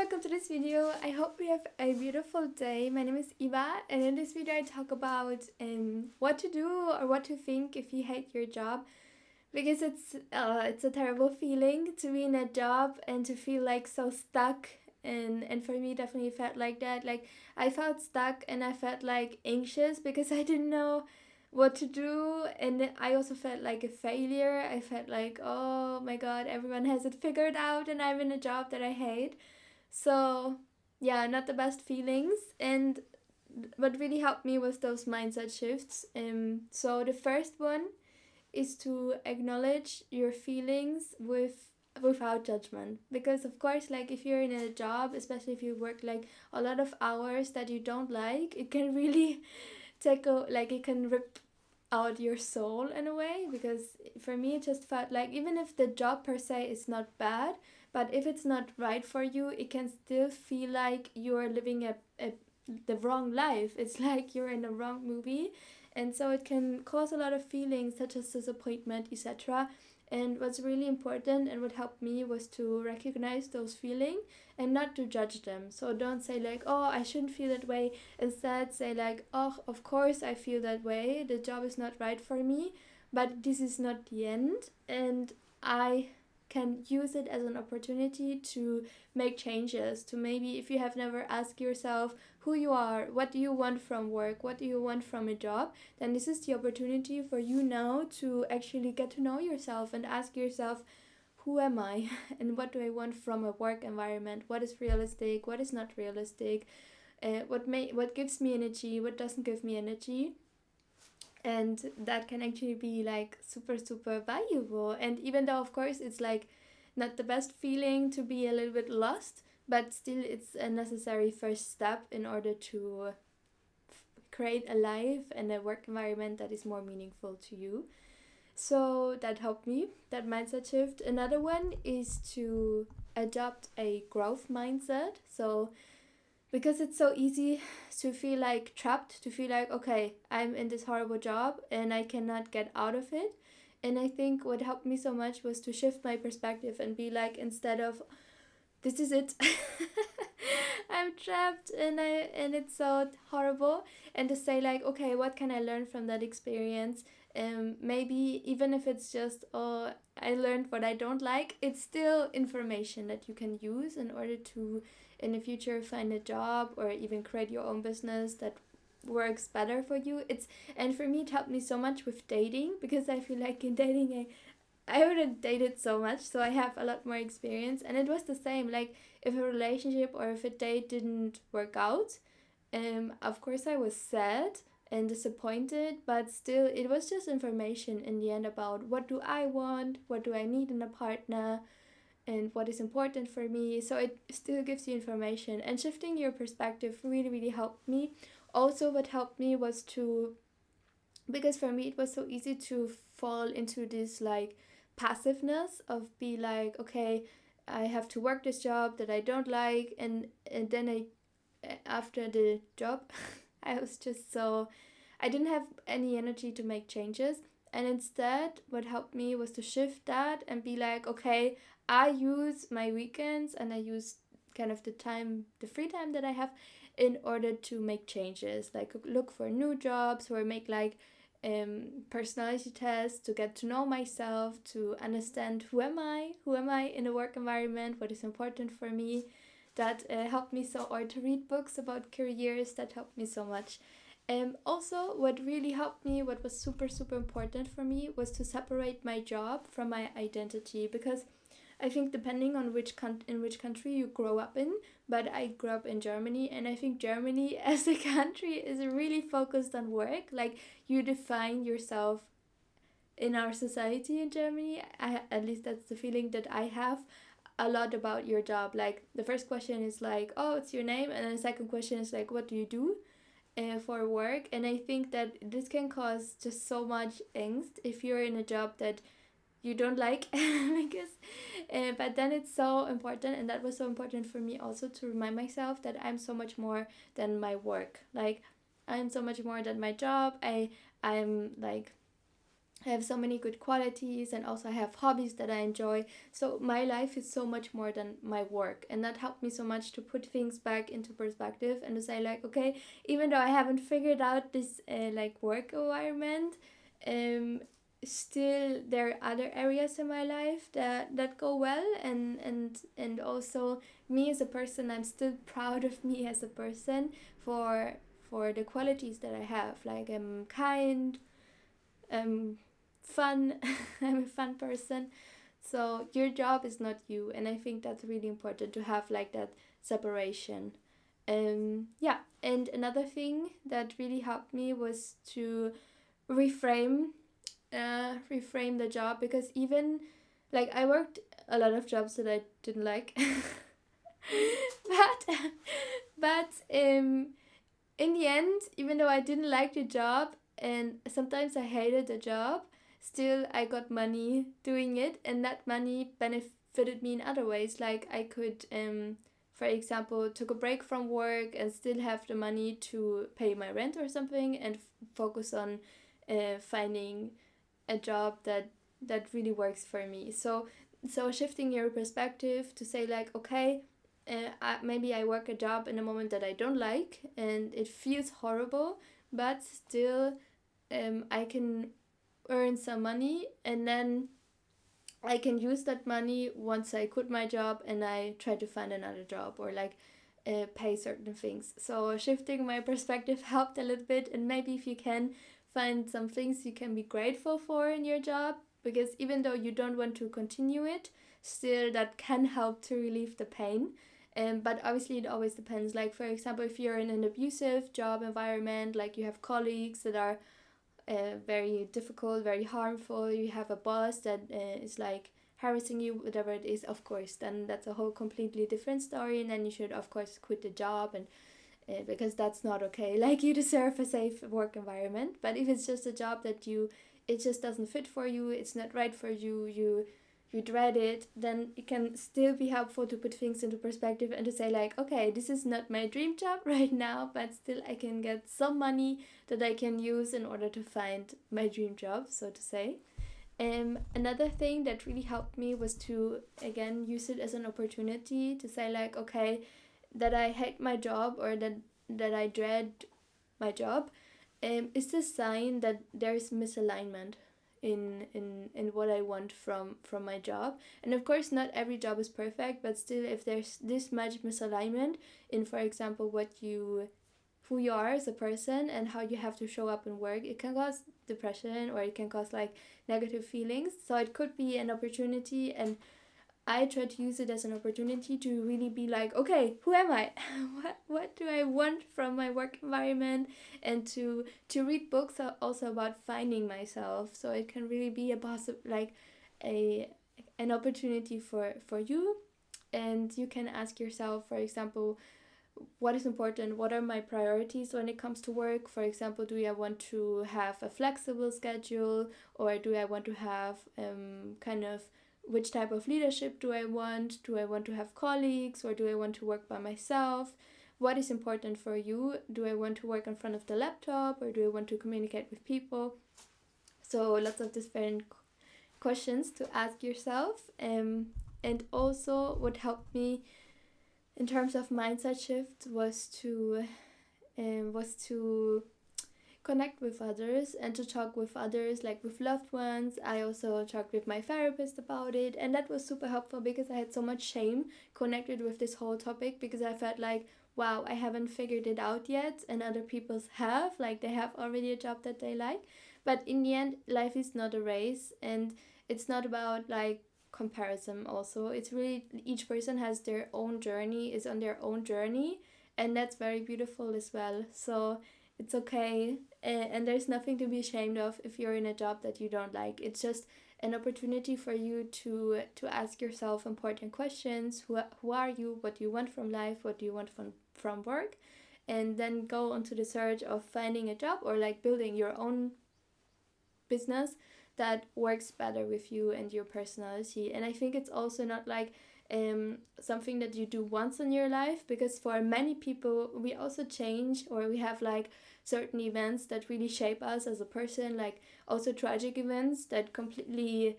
welcome to this video. I hope you have a beautiful day. My name is Eva, and in this video I talk about what to do or what to think if you hate your job, because it's a terrible feeling to be in a job and to feel like so stuck. And for me, definitely felt like that. Like, I felt stuck and I felt like anxious because I didn't know what to do, and I also felt like a failure. I felt like, oh my god, everyone has it figured out and I'm in a job that I hate. So, yeah, not the best feelings. And what really helped me was those mindset shifts. So the first one is to acknowledge your feelings without judgment, because of course, like, if you're in a job, especially if you work like a lot of hours that you don't like, it can really it can rip out your soul in a way. Because for me, it just felt like, even if the job per se is not bad, but if it's not right for you, it can still feel like you're living the wrong life. It's like you're in the wrong movie, and so it can cause a lot of feelings such as disappointment, etc. And what's really important and what helped me was to recognize those feelings and not to judge them. So don't say like, oh, I shouldn't feel that way. Instead, say like, oh, of course I feel that way. The job is not right for me, but this is not the end, and I can use it as an opportunity to make changes. To, maybe if you have never asked yourself who you are, what do you want from work, what do you want from a job, then this is the opportunity for you now to actually get to know yourself and ask yourself, who am I and what do I want from a work environment? What is realistic? What is not realistic? What gives me energy? What doesn't give me energy? And that can actually be like super super valuable. And even though of course it's like not the best feeling to be a little bit lost, but still it's a necessary first step in order to create a life and a work environment that is more meaningful to you. So that helped me, that mindset shift. Another one is to adopt a growth mindset. So because it's so easy to feel like trapped, to feel like, okay, I'm in this horrible job and I cannot get out of it. And I think what helped me so much was to shift my perspective and be like, instead of, this is it, I'm trapped and it's so horrible, and to say like, okay, what can I learn from that experience? Maybe even if it's just, oh, I learned what I don't like, it's still information that you can use in order to, in the future, find a job or even create your own business that works better for you. And for me, it helped me so much with dating, because I feel like in dating, I wouldn't dated so much, so I have a lot more experience. And it was the same, like, if a relationship or if a date didn't work out, of course I was sad and disappointed, but still it was just information in the end about what do I want, what do I need in a partner, and what is important for me. So it still gives you information, and shifting your perspective really really helped me. Also, what helped me was to, because for me it was so easy to fall into this like passiveness of be like, okay, I have to work this job that I don't like, and then after the job I was just so, I didn't have any energy to make changes. And instead, what helped me was to shift that and be like, okay, I use my weekends and I use kind of the free time that I have in order to make changes, like look for new jobs or make like personality tests to get to know myself, to understand who am I in a work environment, what is important for me. That helped me so, or to read books about careers, that helped me so much. Also, what really helped me, what was super super important for me, was to separate my job from my identity. Because I think depending on in which country you grow up in, but I grew up in Germany, and I think Germany as a country is really focused on work. Like, you define yourself in our society in Germany. At least that's the feeling that I have, a lot about your job. Like, the first question is like, oh, it's your name, and then the second question is like, what do you do for work? And I think that this can cause just so much angst if you're in a job that you don't like. Because but then it's so important, and that was so important for me also, to remind myself that I'm so much more than my work. Like, I'm so much more than my job. I'm like I have so many good qualities, and also I have hobbies that I enjoy. So my life is so much more than my work, and that helped me so much to put things back into perspective and to say like, okay, even though I haven't figured out this like work environment, um, still there are other areas in my life that go well, and also me as a person, I'm still proud of me as a person for the qualities that I have. Like I'm kind, um fun. I'm a fun person. So your job is not you, and I think that's really important to have like that separation. Yeah, and another thing that really helped me was to reframe reframe the job, because even like I worked a lot of jobs that I didn't like. but but in the end, even though I didn't like the job and sometimes I hated the job, still I got money doing it, and that money benefited me in other ways. Like I could, for example, took a break from work and still have the money to pay my rent or something, and focus on finding a job that really works for me. So shifting your perspective to say like, okay, maybe I work a job in a moment that I don't like and it feels horrible, but still I can earn some money, and then I can use that money once I quit my job and I try to find another job, or like pay certain things. So shifting my perspective helped a little bit, and maybe if you can find some things you can be grateful for in your job, because even though you don't want to continue it, still that can help to relieve the pain. But obviously it always depends. Like for example, if you're in an abusive job environment, like you have colleagues that are very difficult, very harmful, you have a boss that is like harassing you, whatever it is, of course, then that's a whole completely different story, and then you should of course quit the job, and because that's not okay. Like you deserve a safe work environment. But if it's just a job that it just doesn't fit for you, it's not right for you, you dread it, then it can still be helpful to put things into perspective and to say like, okay, this is not my dream job right now, but still I can get some money that I can use in order to find my dream job, so to say. Another thing that really helped me was to again use it as an opportunity to say like, okay, that I hate my job, or that I dread my job, is this sign that there's misalignment in what I want from my job. And of course not every job is perfect, but still if there's this much misalignment in, for example, who you are as a person and how you have to show up in work, it can cause depression, or it can cause like negative feelings. So it could be an opportunity, and I try to use it as an opportunity to really be like, okay, who am I? What do I want from my work environment? And to read books are also about finding myself. So it can really be a an opportunity for you, and you can ask yourself, for example, what is important, what are my priorities when it comes to work. For example, do I want to have a flexible schedule, or do I want to have kind of, which type of leadership do I want? Do I want to have colleagues, or do I want to work by myself? What is important for you? Do I want to work in front of the laptop, or do I want to communicate with people? So lots of different questions to ask yourself. And also what helped me in terms of mindset shift was to connect with others and to talk with others, like with loved ones. I also talked with my therapist about it, and that was super helpful because I had so much shame connected with this whole topic, because I felt like, wow, I haven't figured it out yet, and other people have, like they have already a job that they like. But in the end, life is not a race, and it's not about like comparison. Also, it's really, each person has their own journey, is on their own journey, and that's very beautiful as well. So it's okay, and there's nothing to be ashamed of if you're in a job that you don't like. It's just an opportunity for you to ask yourself important questions. Who are you? What do you want from life? What do you want from work? And then go onto the search of finding a job, or like building your own business that works better with you and your personality. And I think it's also not like something that you do once in your life, because for many people we also change, or we have like certain events that really shape us as a person, like also tragic events that completely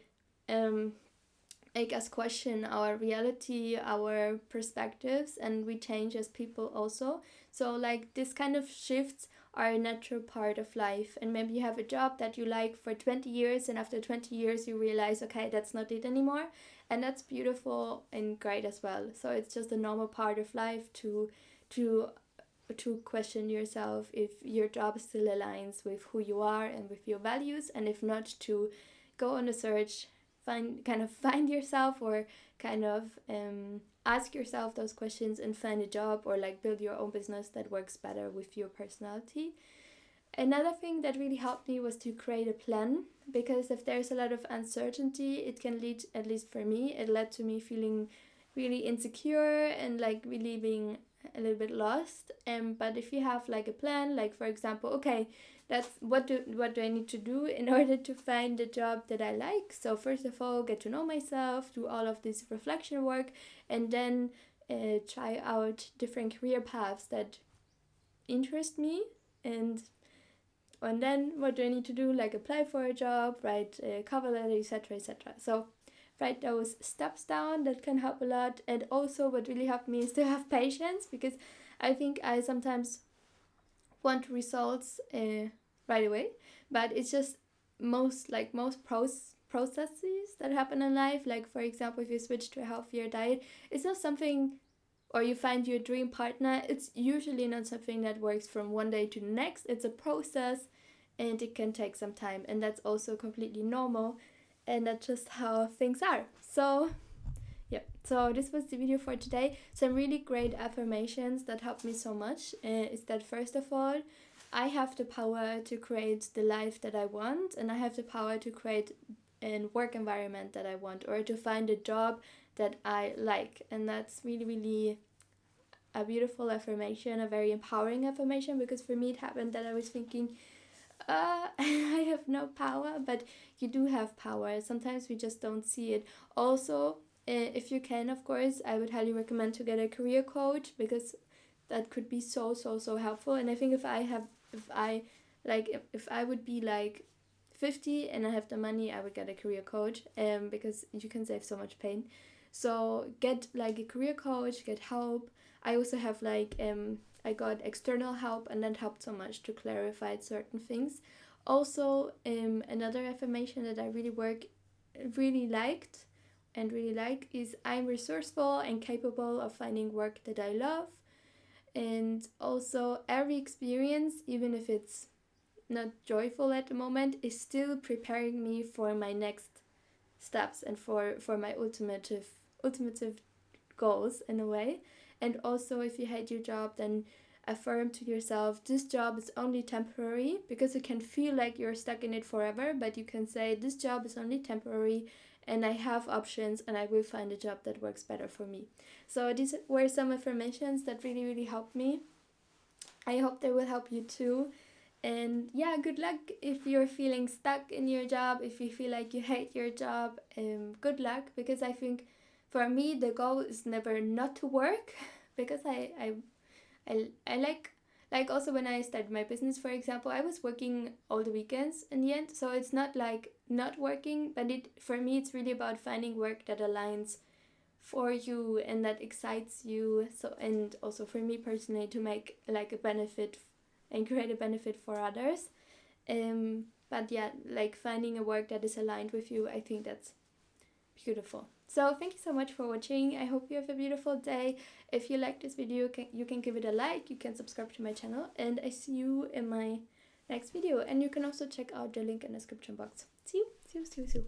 make us question our reality, our perspectives, and we change as people also. So like this kind of shifts are a natural part of life. And maybe you have a job that you like for 20 years, and after 20 years you realize, okay, that's not it anymore, and that's beautiful and great as well. So it's just a normal part of life to question yourself if your job still aligns with who you are and with your values, and if not, to go on a search, find yourself, or kind of ask yourself those questions and find a job, or like build your own business that works better with your personality. Another thing that really helped me was to create a plan, because if there's a lot of uncertainty, it can lead, at least for me, it led to me feeling really insecure and like really being a little bit lost. But if you have like a plan, like for example, okay, that's what do I need to do in order to find the job that I like? So first of all, get to know myself, do all of this reflection work, and then try out different career paths that interest me. And then what do I need to do? Like apply for a job, write a cover letter, etc., etc. So write those steps down, that can help a lot. And also what really helped me is to have patience, because I think I sometimes want results right away, but it's just most processes that happen in life. Like for example, if you switch to a healthier diet, it's not something, or you find your dream partner, it's usually not something that works from one day to the next. It's a process, and it can take some time, and that's also completely normal, and that's just how things are. So yeah, so this was the video for today. Some really great affirmations that helped me so much is that, first of all, I have the power to create the life that I want, and I have the power to create a work environment that I want, or to find a job that I like. And that's really, really a beautiful affirmation, a very empowering affirmation, because for me it happened that I was thinking, I have no power, but you do have power. Sometimes we just don't see it. Also, if you can, of course, I would highly recommend to get a career coach, because that could be so helpful. And I think if I would be like 50 and I have the money, I would get a career coach, because you can save so much pain. So get like a career coach, get help. I also have like I got external help, and that helped so much to clarify certain things. Also, another affirmation that I really liked and really like is, I'm resourceful and capable of finding work that I love. And also, every experience, even if it's not joyful at the moment, is still preparing me for my next steps and for my ultimative goals in a way. And also, if you hate your job, then affirm to yourself, this job is only temporary, because it can feel like you're stuck in it forever, but you can say, this job is only temporary, and I have options, and I will find a job that works better for me. So these were some affirmations that really, really helped me. I hope they will help you too. And yeah, good luck if you're feeling stuck in your job, if you feel like you hate your job. Good luck, because I think for me the goal is never not to work, because I like also when I started my business, for example, I was working all the weekends in the end. So it's not like not working, but for me it's really about finding work that aligns for you and that excites you. So, and also for me personally, to make like a benefit and create a benefit for others. But yeah, like finding a work that is aligned with you, I think that's beautiful. So thank you so much for watching. I hope you have a beautiful day. If you like this video, you can give it a like, you can subscribe to my channel, and I see you in my next video. And you can also check out the link in the description box. See you.